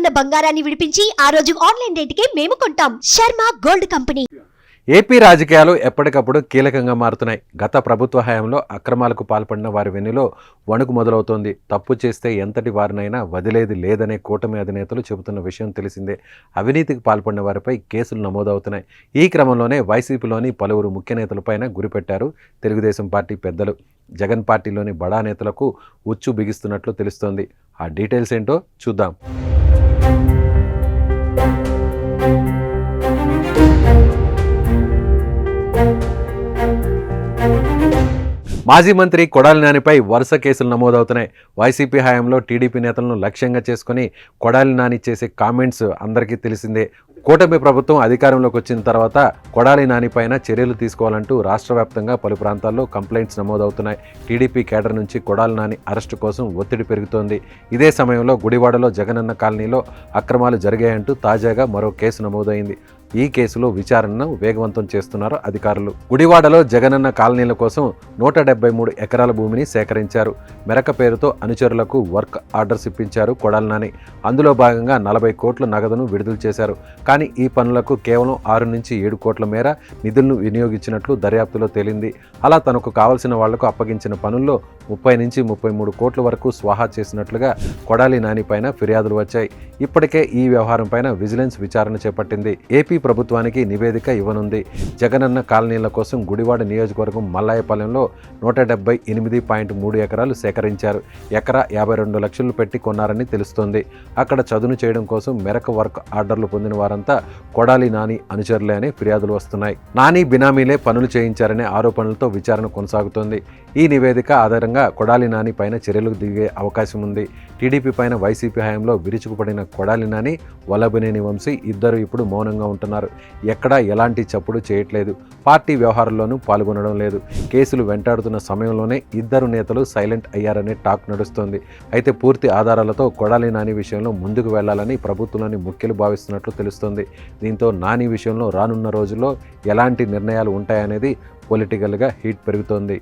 ఉన్న బంగారాన్ని విడిపించి ఆ రోజు ఆన్లైన్ రేటుకే మేము కొంటాం. Sharma gold company. ఏపీ రాజకీయాలు ఎప్పటికప్పుడు కీలకంగా మారుతున్నాయి. గత ప్రభుత్వ హయాంలో అక్రమాలకు పాల్పడిన వారి వెన్నులో వణుకు మొదలవుతోంది. తప్పు చేస్తే ఎంతటి వారినైనా వదిలేది లేదనే కూటమి అధినేతలు చెబుతున్న విషయం తెలిసిందే. అవినీతికి పాల్పడిన వారిపై కేసులు నమోదవుతున్నాయి. ఈ క్రమంలోనే వైసీపీలోని పలువురు ముఖ్య నేతలపైన గురిపెట్టారు తెలుగుదేశం పార్టీ పెద్దలు. జగన్ పార్టీలోని బడా నేతలకు ఉచ్చు బిగిస్తున్నట్లు తెలుస్తోంది. ఆ డీటెయిల్స్ ఏంటో చూద్దాం. మాజీ మంత్రి కొడాలి నానిపై వరుస కేసులు నమోదవుతున్నాయి. వైసీపీ హయాంలో టీడీపీ నేతలను లక్ష్యంగా చేసుకుని కొడాలి నాని చేసే కామెంట్స్ అందరికీ తెలిసిందే. కూటమి ప్రభుత్వం అధికారంలోకి వచ్చిన తర్వాత కొడాలి నాని పైన చర్యలు తీసుకోవాలంటూ రాష్ట్ర వ్యాప్తంగా పలు ప్రాంతాల్లో కంప్లైంట్స్ నమోదవుతున్నాయి. టీడీపీ కేడర్ నుంచి కొడాలి నాని అరెస్టు కోసం ఒత్తిడి పెరుగుతోంది. ఇదే సమయంలో గుడివాడలో జగనన్న కాలనీలో అక్రమాలు జరిగాయంటూ తాజాగా మరో కేసు నమోదైంది. ఈ కేసులో విచారణను వేగవంతం చేస్తున్నారు అధికారులు. గుడివాడలో జగనన్న కాలనీల కోసం 173 ఎకరాల భూమిని సేకరించారు. మెరక పేరుతో అనుచరులకు వర్క్ ఆర్డర్స్ ఇప్పించారు కొడాలి నాని. అందులో భాగంగా 40 కోట్ల నగదును విడుదల చేశారు. కానీ ఈ పనులకు కేవలం 6 నుంచి 7 కోట్ల మేర నిధులను వినియోగించినట్లు దర్యాప్తులో తేలింది. అలా తనకు కావలసిన వాళ్లకు అప్పగించిన పనుల్లో 30 నుంచి 33 కోట్ల వరకు స్వాహా చేసినట్లుగా కొడాలి నాని పైన ఫిర్యాదులు వచ్చాయి. ఇప్పటికే ఈ వ్యవహారం పైన విజిలెన్స్ విచారణ చేపట్టింది. ఏపీ ప్రభుత్వానికి నివేదిక ఇవ్వనుంది. జగనన్న కాలనీల కోసం గుడివాడ నియోజకవర్గం మల్లాయపాలెంలో 178.3 ఎకరాలు సేకరించారు. ఎకరా 52 లక్షలు పెట్టి కొన్నారని తెలుస్తోంది. అక్కడ చదును చేయడం కోసం మెరక వర్క్ ఆర్డర్లు పొందిన వారంతా కొడాలి నాని అనుచరులే అని ఫిర్యాదులు వస్తున్నాయి. నాని బినామీలే పనులు చేయించారనే ఆరోపణలతో విచారణ కొనసాగుతోంది. ఈ నివేదిక ఆధారంగా కొడాలి నాని పైన చర్యలు దిగే అవకాశం ఉంది. టీడీపీ పైన వైసీపీ హయాంలో విరుచుకుపడిన కొడాలి నాని, వల్లభనేని వంశీ ఇద్దరు ఇప్పుడు మౌనంగా ఉంటున్నారు. ఎక్కడా ఎలాంటి చప్పుడు చేయట్లేదు. పార్టీ వ్యవహారాల్లోనూ పాల్గొనడం లేదు. కేసులు వెంటాడుతున్న సమయంలోనే ఇద్దరు నేతలు సైలెంట్ అయ్యారనే టాక్ నడుస్తోంది. అయితే పూర్తి ఆధారాలతో కొడాలి నాని విషయంలో ముందుకు వెళ్లాలని ప్రభుత్వంలోని ముఖ్యులు భావిస్తున్నట్లు తెలుస్తోంది. దీంతో నాని విషయంలో రానున్న రోజుల్లో ఎలాంటి నిర్ణయాలు ఉంటాయనేది పొలిటికల్గా హీట్ పెరుగుతోంది.